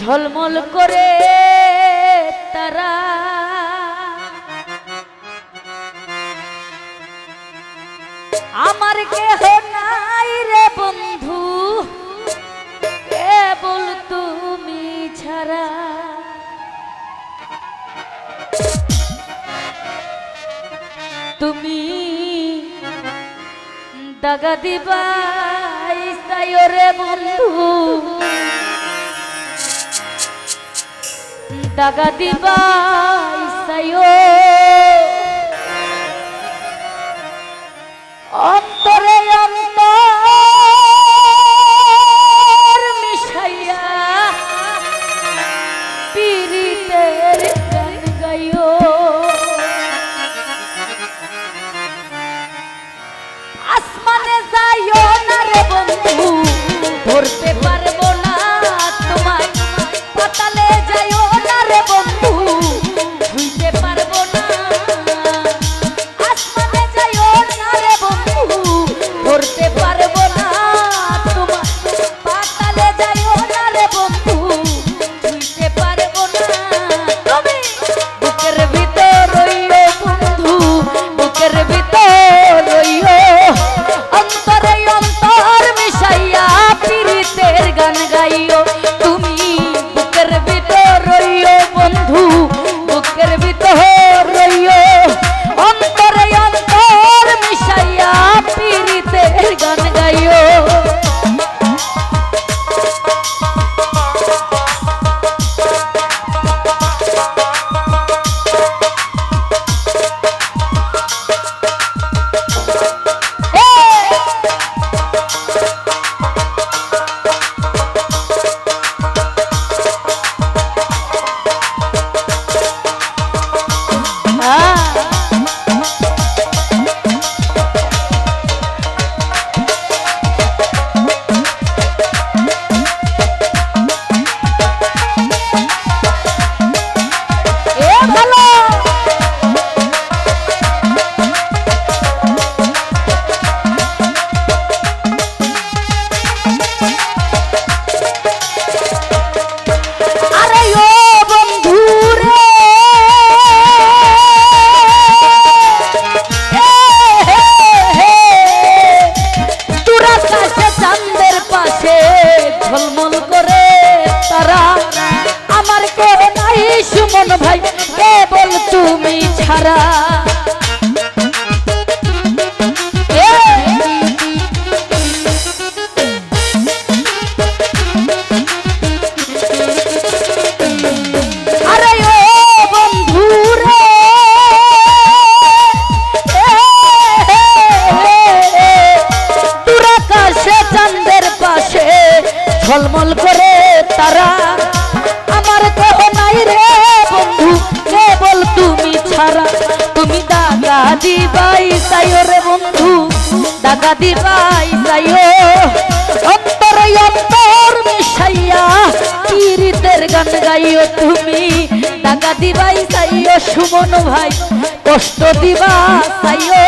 ঝলমল করে তারা আমার কেহ নাই রে বন্ধু কেবল তুমি ছাড়া। তুমি দাগা দিবাই চাইও রে বন্ধু, দাগা দিবাই চাইও অন্তরে অন্তর মিশাইয়া পীড়িতের গান গাইও। আসমানে যাইও না রে বন্ধু ধরতে পারবো না তোমায়, পাতালে যাইও না রে বন্ধু ধুইতে পারবো না। আসমানে যাইও না রে বন্ধু ধরতে পারবো না তোমায়, পাতালে যাইও না রে বন্ধু ধুইতে পারবো না। তুমি বুকের ভিতর রইও বন্ধু, বুকের ভিতর রইও অন্তরে অন্তর মিশাইয়া পীড়িতের গান গাইও। তুমি বুকের ভিতর রইও বন্ধু, বুকের ভিতর রইও অন্তরে অন্তর মিশাইয়া পীড়িতের গান গাইও। ঝলমল করে তারা আমার কেউ নাই সুমন ভাই কেবল তুমি ছাড়া। আরে ও বন্ধু রে দূরাকাশে চাঁদের পাশে ঝলমল করে তারা আমার কেহ নাই রে বন্ধু কেবল তুমি ছাড়া। তুমি দাগা দিবাই চাইও রে বন্ধু, দাগা দিবাই চাইও অন্তরে অন্তর মিশাইয়া পীড়িতের গান গাইও। তুমি দাগা দিবাই চাইও সুমন ভাই কষ্ট দিবা চাইও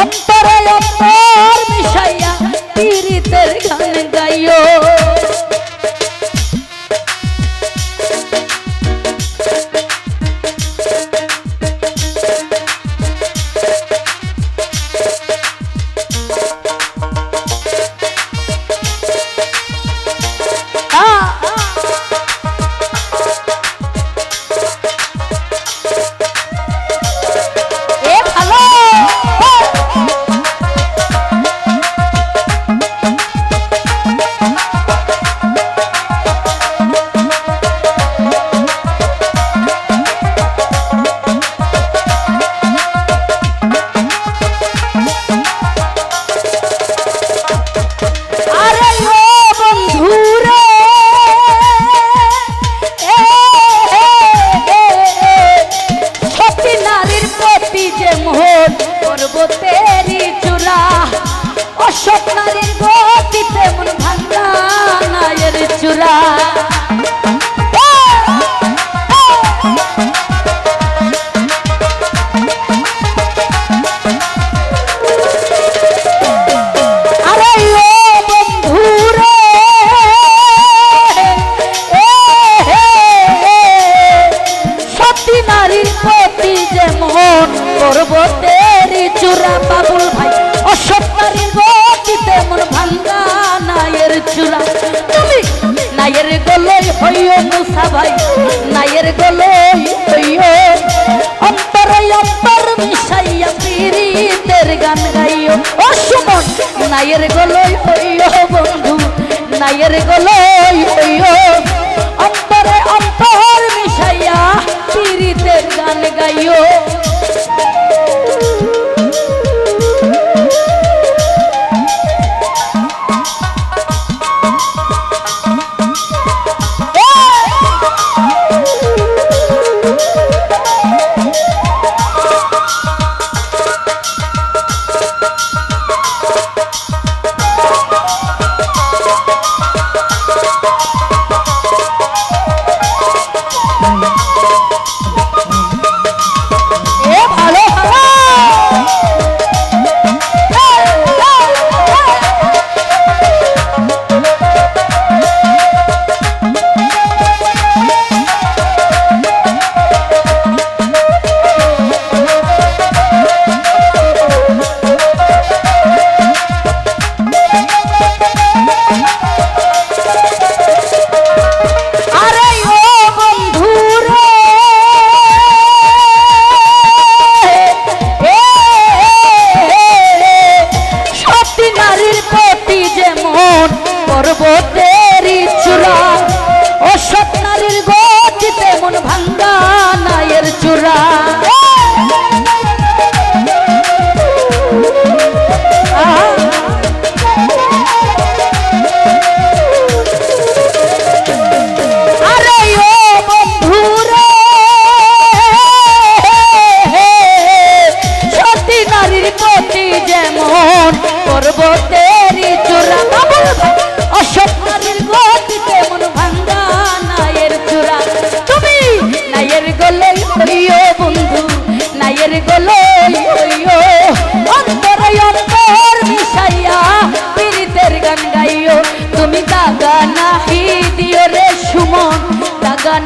অন্তরে অন্তর মিশাইয়া পীড়িতের গান গাইও। চূড়া তুমি নায়ের গলই হইও মুসা ভাই নায়ের গলই হইও অন্তরে অন্তর মিশাইয়া পীরিতের গান গাইও ও সুমন নায়ের গলই হইও বন্ধু নায়ের গলই হইও অন্তরে অন্তর মিশাইয়া পীরিতের গান গাইও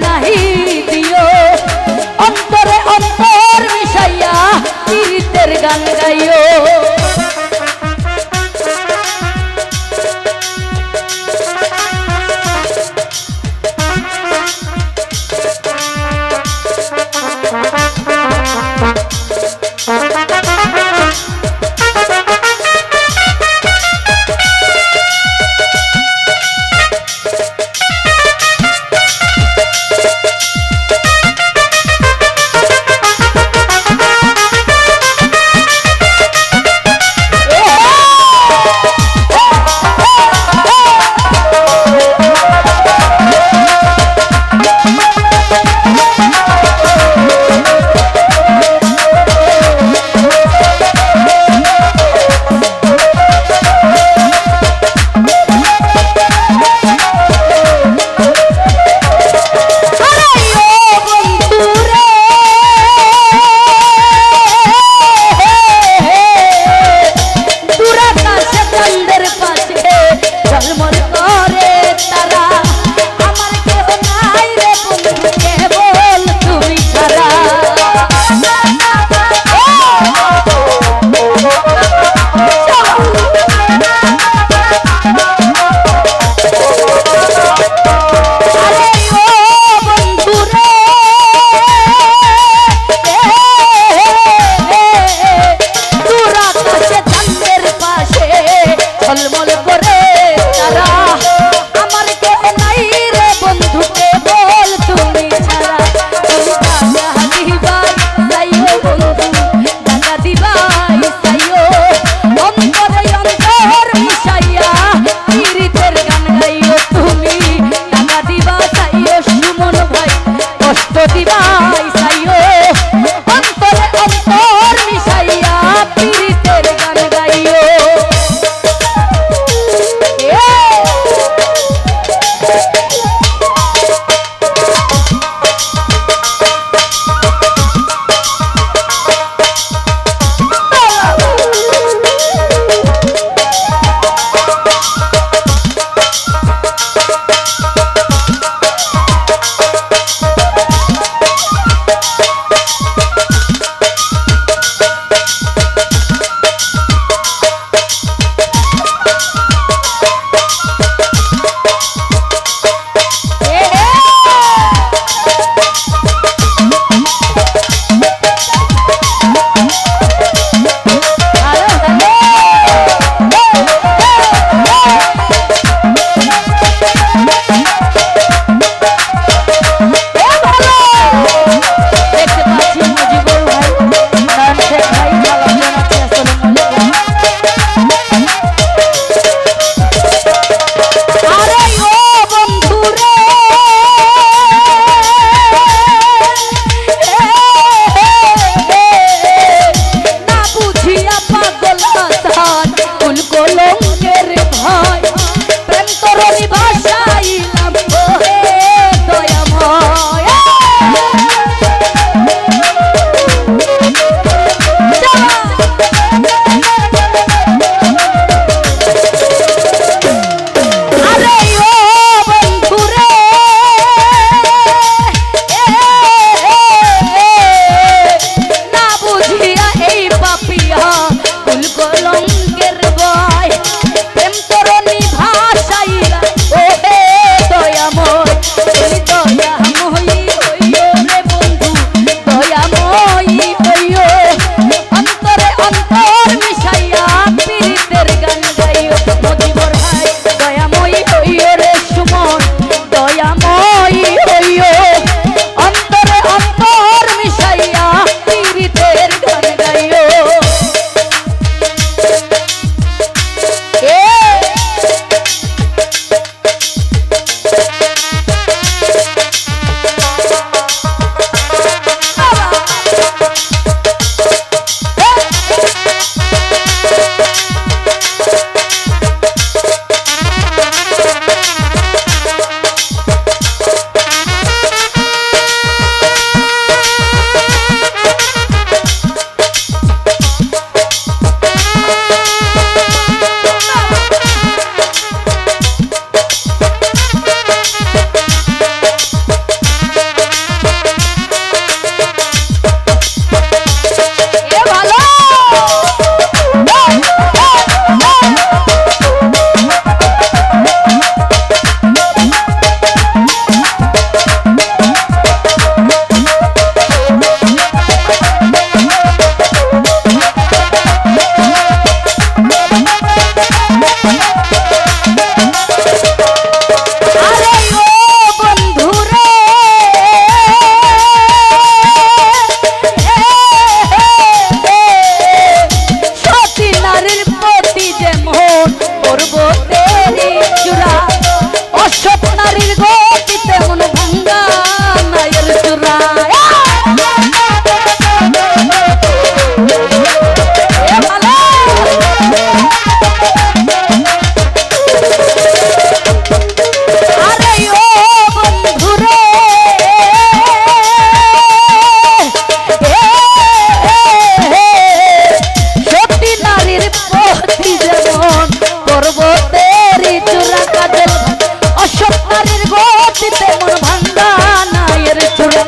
নাহি দিও অন্তরে অন্তর মিশাইয়া পীরিতের গান গাইও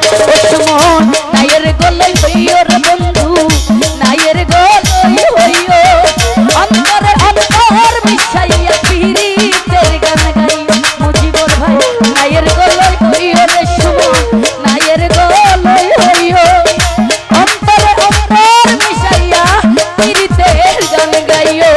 ও সুমন নায়ের গলাই হইও রে বন্ধু নায়ের গলাই হইও অন্তরে অন্তর মিশাইয়া পিরিতের গান গাইও মুজিবর ভাই নায়ের গলাই হইও রে সুমন নায়ের গলাই হইও অন্তরে অন্তর মিশাইয়া পিরিতের গান গাইও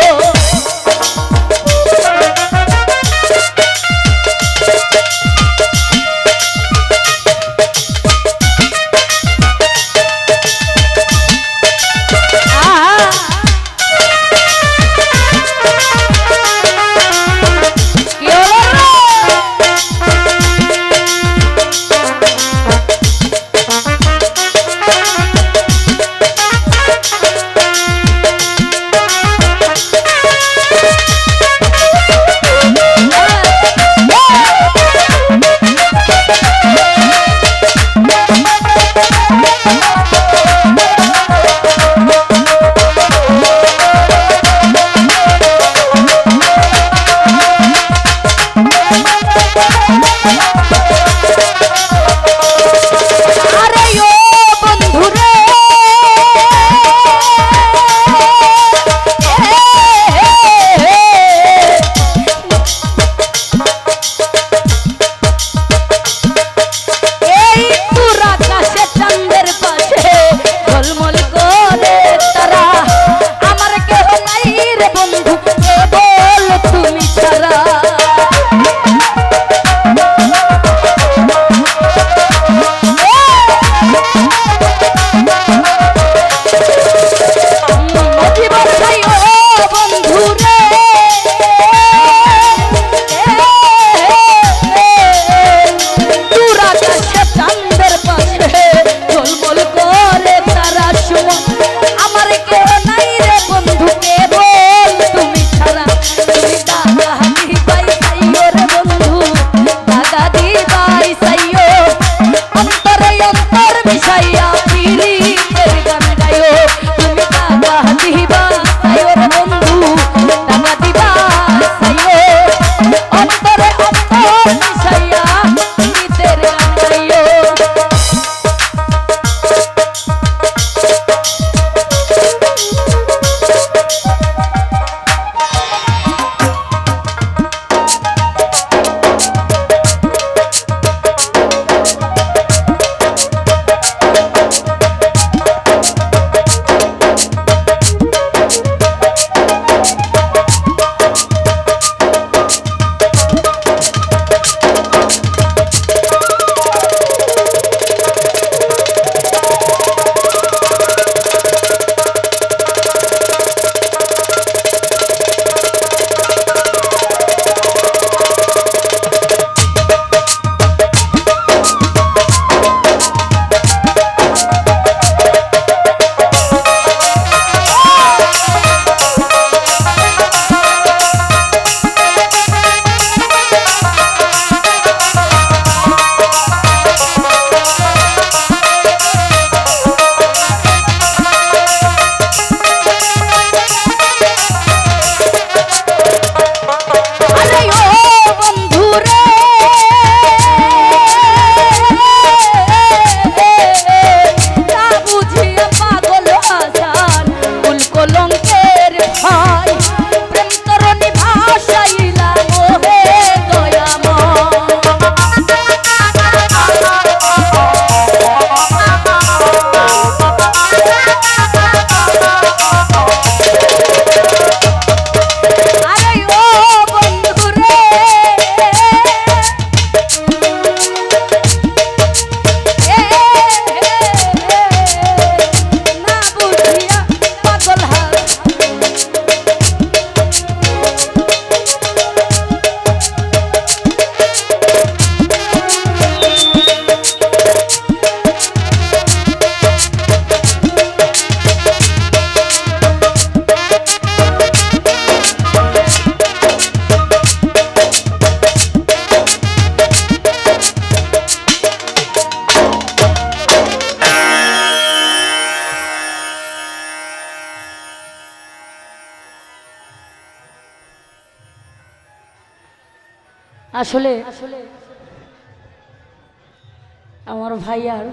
আমার ভাইয়ার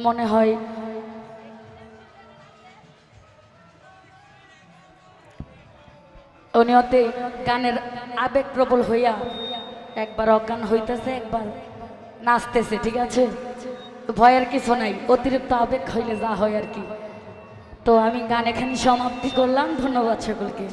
মনে হয় উনি অতে গানের আবেগ প্রবল হইয়া একবার অজ্ঞান হইতেছে, একবার নাচতেছে, ঠিক আছে? ভয়ের কিছু নাই, অতিরিক্ত আবেগ হইলে যা হয় আর কি। তো আমি গান এখানে সমাপ্তি করলাম। ধন্যবাদ সকলকে।